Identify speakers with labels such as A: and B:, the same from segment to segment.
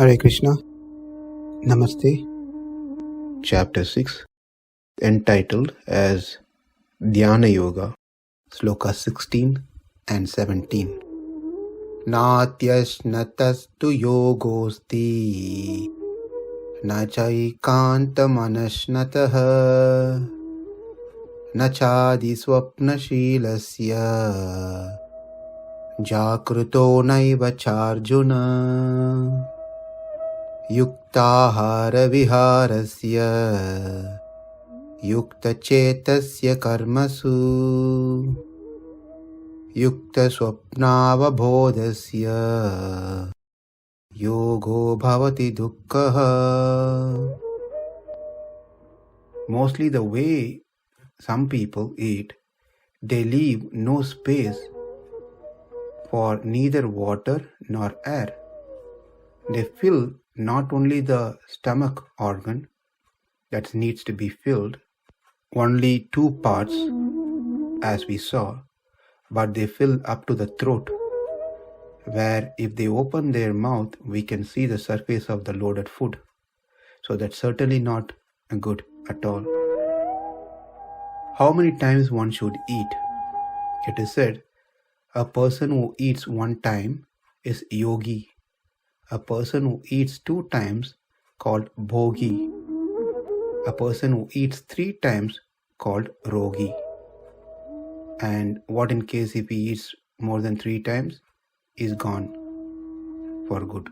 A: Hare Krishna. Namaste. Chapter 6, entitled as Dhyana Yoga, Sloka 16 and 17. Nāty-aśnatas tu yogosti, na caikāntam anaśnataḥ, na cāti-svapna-śīlasya, jāgrato naiva cārjuna, yuktāhāra-vihārasya, yukta-ceṣṭasya karmasu, yukta-svapnāvabodhasya, yogo bhavati duḥkha-hā. Mostly the way some people eat, they leave no space for neither water nor air. They fill not only the stomach organ that needs to be filled, only 2 parts as we saw, but they fill up to the throat, where if they open their mouth, we can see the surface of the loaded food. So that's certainly not good at all. How many times one should eat? It is said, a person who eats 1 time is yogi. A person who eats 2 times called bhogi. A person who eats 3 times called rogi. And what in case if he eats more than 3 times? Is gone for good.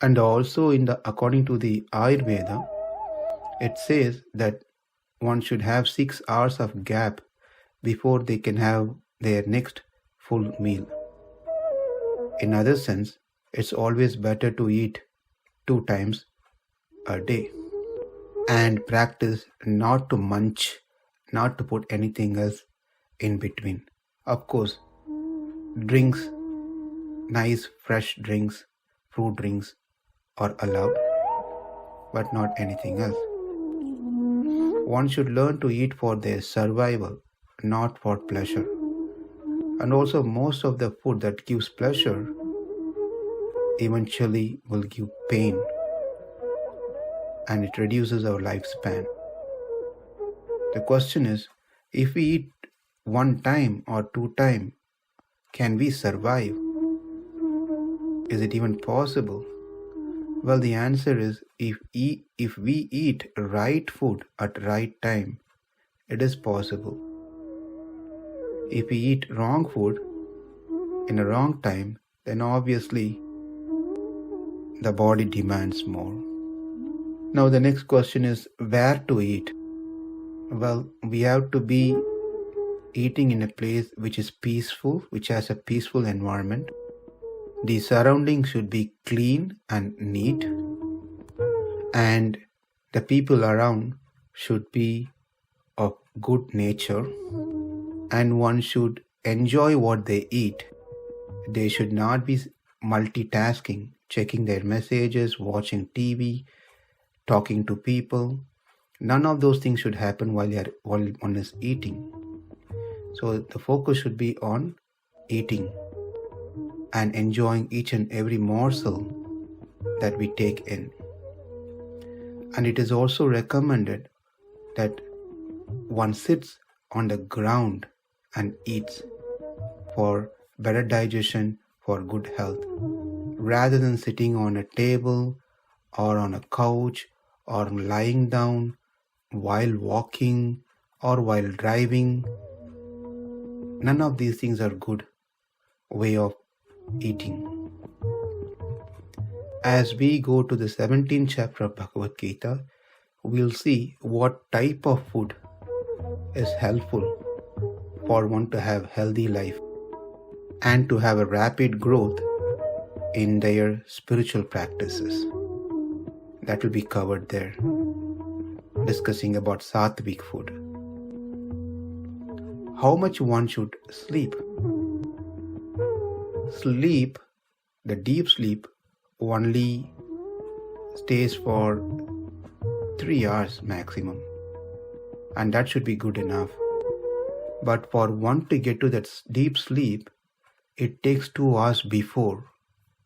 A: And also according to the Ayurveda, it says that one should have 6 hours of gap before they can have their next full meal. In other sense, it's always better to eat 2 times a day and practice not to munch, not to put anything else in between. Of course, drinks, nice fresh drinks, fruit drinks are allowed, but not anything else. One should learn to eat for their survival, not for pleasure. And also most of the food that gives pleasure eventually will give pain, and it reduces our lifespan. The question is, if we eat 1 time or 2 times, can we survive? Is it even possible? Well, the answer is, if we eat right food at right time, it is possible. If we eat wrong food in a wrong time, then obviously the body demands more. Now the next question is, where to eat? Well, we have to be eating in a place which is peaceful, which has a peaceful environment. The surroundings should be clean and neat, and the people around should be of good nature, and one should enjoy what they eat. They should not be multitasking, checking their messages, watching TV, talking to people. None of those things should happen while one is eating. So the focus should be on eating and enjoying each and every morsel that we take in. And it is also recommended that one sits on the ground and eats for better digestion, for good health, rather than sitting on a table or on a couch or lying down while walking or while driving. None of these things are good way of eating. As we go to the 17th chapter of Bhagavad Gita, we'll see what type of food is helpful for one to have healthy life and to have a rapid growth in their spiritual practices. That will be covered there, discussing about sattvic food. How much one should sleep? Sleep, the deep sleep, only stays for 3 hours maximum, and that should be good enough. But for one to get to that deep sleep, it takes 2 hours before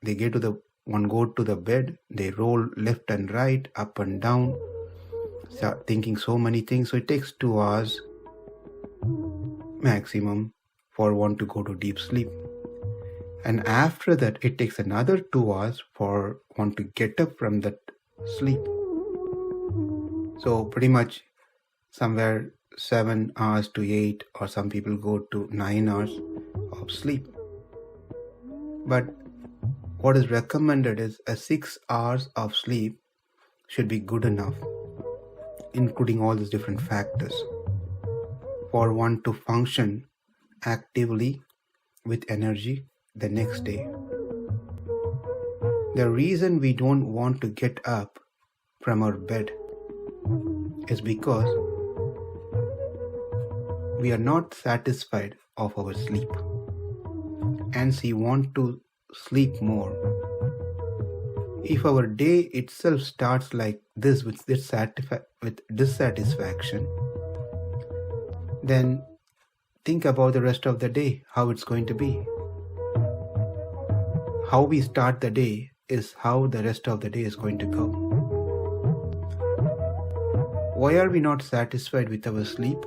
A: they get to the one go to the bed, they roll left and right, up and down, start thinking so many things. So it takes 2 hours maximum for one to go to deep sleep. And after that, it takes another 2 hours for one to get up from that sleep. So pretty much somewhere 7 hours to 8, or some people go to 9 hours of sleep. But what is recommended is a 6 hours of sleep should be good enough, including all these different factors, for one to function actively with energy the next day. The reason we don't want to get up from our bed is because we are not satisfied of our sleep, and we want to sleep more. If our day itself starts like this with dissatisfaction, then think about the rest of the day, how it's going to be. How we start the day is how the rest of the day is going to go. Why are we not satisfied with our sleep?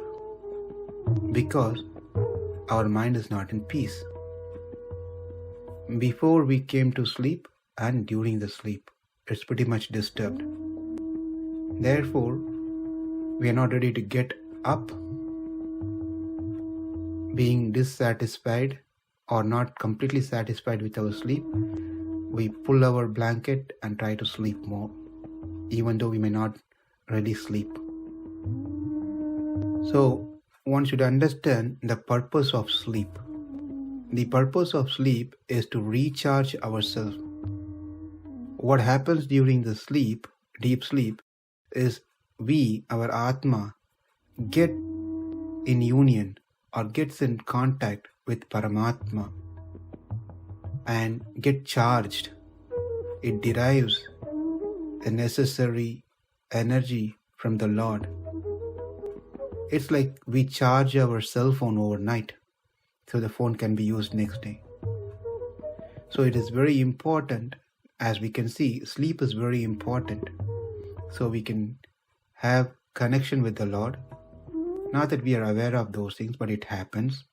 A: Because our mind is not in peace. Before we came to sleep and during the sleep, it's pretty much disturbed. Therefore, we are not ready to get up. Being dissatisfied or not completely satisfied with our sleep, we pull our blanket and try to sleep more, even though we may not really sleep. So, one should understand the purpose of sleep. The purpose of sleep is to recharge ourselves. What happens during the sleep, deep sleep, is we, our Atma, get in union or gets in contact with Paramatma and get charged. It derives the necessary energy from the Lord. It's like we charge our cell phone overnight, so the phone can be used next day. So it is very important. As we can see, sleep is very important, so we can have connection with the Lord. Not that we are aware of those things, but it happens.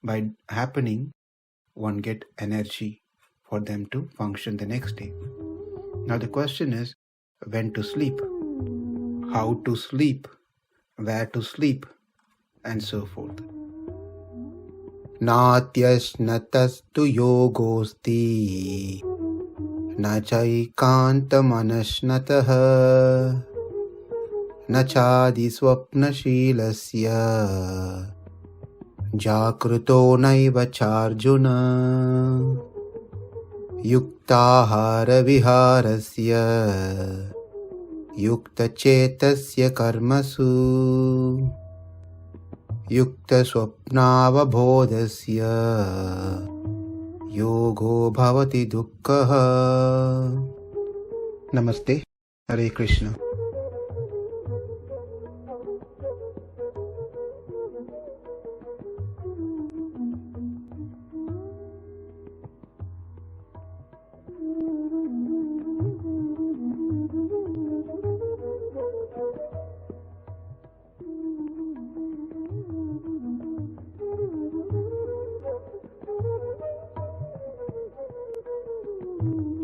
A: By happening, one get energy for them to function the next day. Now the question is, when to sleep, how to sleep, where to sleep, and so forth. nāty-aśnatas tu yogosti na caikāntam anaśnataḥ na cāti-svapna-śīlasya jāgrato naiva cārjuna yuktāhāra-vihārasya yukta-ceṣṭasya karmasu yukta-svapna-vabodhasya yogo bhavati duḥkha-hā. Namaste. Hare Krishna.